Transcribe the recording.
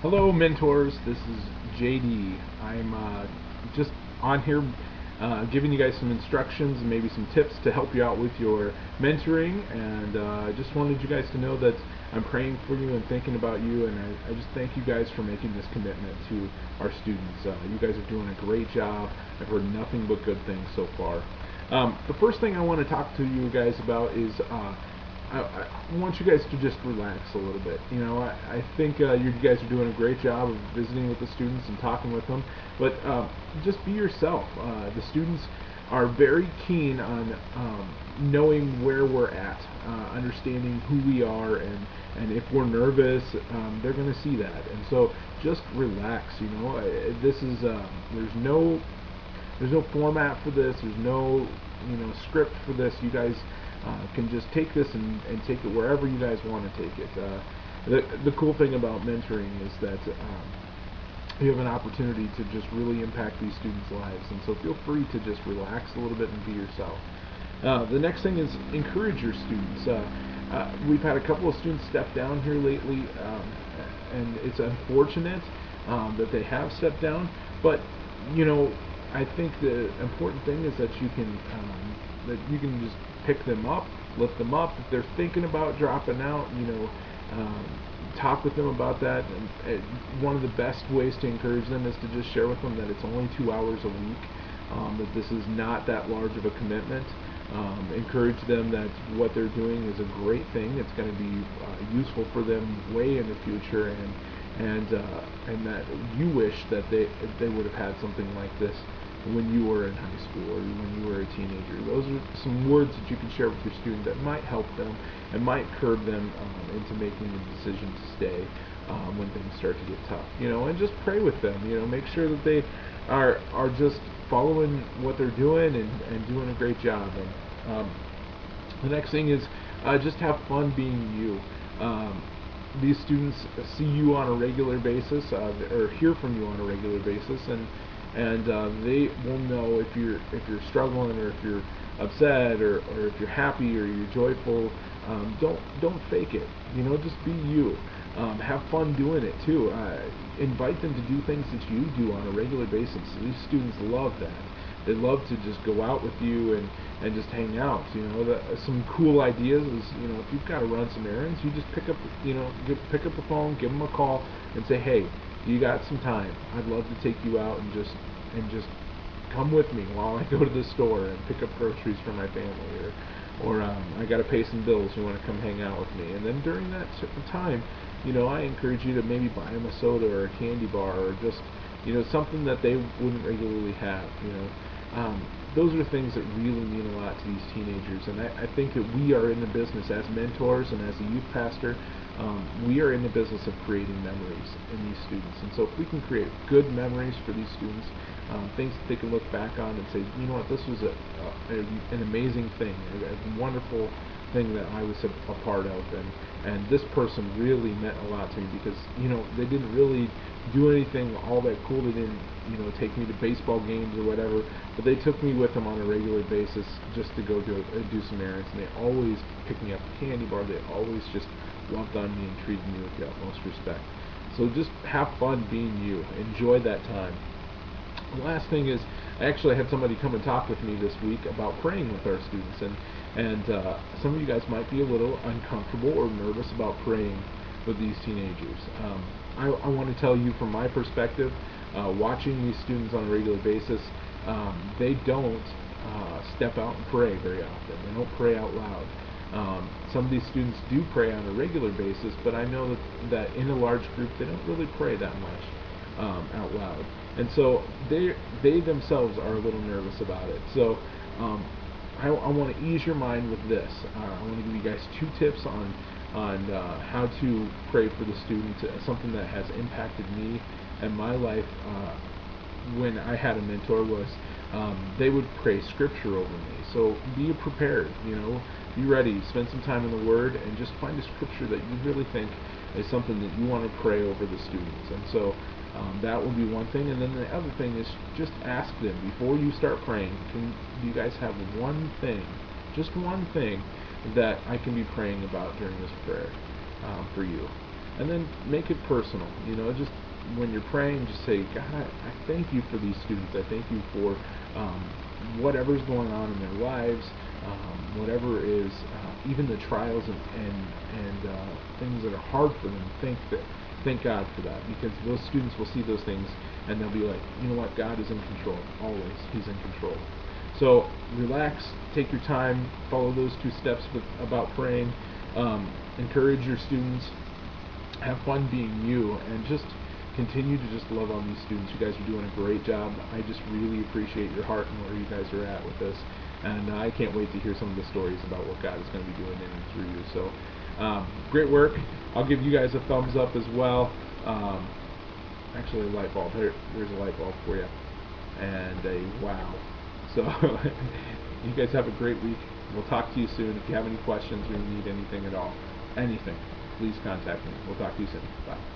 Hello, mentors. This is JD. I'm just on here giving you guys some instructions and maybe some tips to help you out with your mentoring. And I just wanted you guys to know that I'm praying for you and thinking about you. And I just thank you guys for making this commitment to our students. You guys are doing a great job. I've heard nothing but good things so far. The first thing I want to talk to you guys about is I want you guys to just relax a little bit. I think you guys are doing a great job of visiting with the students and talking with them, but just be yourself. The students are very keen on knowing where we're at, understanding who we are, and if we're nervous, they're going to see that. And so just relax. This is there's no format for this. There's no script for this. You guys can just take this and take it wherever you guys want to take it. The cool thing about mentoring is that you have an opportunity to just really impact these students' lives, and so feel free to just relax a little bit and be yourself. The next thing is encourage your students. We've had a couple of students step down here lately, and it's unfortunate that they have stepped down, but you know I think the important thing is that you can just pick them up, lift them up. If they're thinking about dropping out, um, talk with them about that. And one of the best ways to encourage them is to just share with them that it's only 2 hours a week, that this is not that large of a commitment. Encourage them that what they're doing is a great thing. It's going to be useful for them way in the future, and that you wish that they would have had something like this when you were in high school or when you were a teenager. Those are some words that you can share with your student that might help them and might curb them into making the decision to stay when things start to get tough. And just pray with them. Make sure that they are just following what they're doing and doing a great job. And the next thing is just have fun being you. These students see you on a regular basis, or hear from you on a regular basis, and they will know if you're struggling, or if you're upset, or if you're happy, or you're joyful. Don't fake it. Just be you. Have fun doing it too. Invite them to do things that you do on a regular basis. These students love that. They love to just go out with you and just hang out. Some cool ideas is, if you've got to run some errands, you just pick up the phone, give them a call, and say, hey, you got some time? I'd love to take you out and just come with me while I go to the store and pick up groceries for my family, or I got to pay some bills. You want to come hang out with me? And then during that time, I encourage you to maybe buy them a soda or a candy bar, or just something that they wouldn't regularly have. Those are things that really mean a lot to these teenagers, and I think that we are in the business as mentors and as a youth pastor. We are in the business of creating memories in these students, and so if we can create good memories for these students, things that they can look back on and say, you know what, this was an amazing thing, a wonderful thing that I was a part of, and this person really meant a lot to me, because they didn't really do anything all that cool. They didn't take me to baseball games or whatever, but they took me with them on a regular basis just to go do some errands, and they always picked me up a candy bar. They always just loved on me and treated me with the utmost respect. So just have fun being you. Enjoy that time. The last thing is, I actually had somebody come and talk with me this week about praying with our students, and some of you guys might be a little uncomfortable or nervous about praying with these teenagers. I want to tell you from my perspective, watching these students on a regular basis, they don't step out and pray very often. They don't pray out loud. Some of these students do pray on a regular basis, but I know that in a large group they don't really pray that much out loud, and so they themselves are a little nervous about it. So I want to ease your mind with this. I want to give you guys 2 tips on how to pray for the student. Something that has impacted me and my life when I had a mentor was they would pray scripture over me. So be prepared. Be ready. Spend some time in the Word and just find a scripture that you really think is something that you want to pray over the students. And so that will be one thing. And then the other thing is just ask them before you start praying, do you guys have one thing, just one thing, that I can be praying about during this prayer for you? And then make it personal. Just when you're praying, just say, God, I thank you for these students. I thank you for whatever's going on in their lives, whatever is, even the trials and things that are hard for them. Thank God for that, because those students will see those things and they'll be like, you know what, God is in control. Always, He's in control. So relax, take your time, follow those 2 steps about praying, encourage your students, have fun being you, and just continue to just love on these students. You guys are doing a great job. I just really appreciate your heart and where you guys are at with this, and I can't wait to hear some of the stories about what God is going to be doing in and through you. So great work. I'll give you guys a thumbs up as well. Actually, a light bulb. Here's a light bulb for you, and a wow. So you guys have a great week. We'll talk to you soon. If you have any questions or you need anything at all, anything, please contact me. We'll talk to you soon. Bye.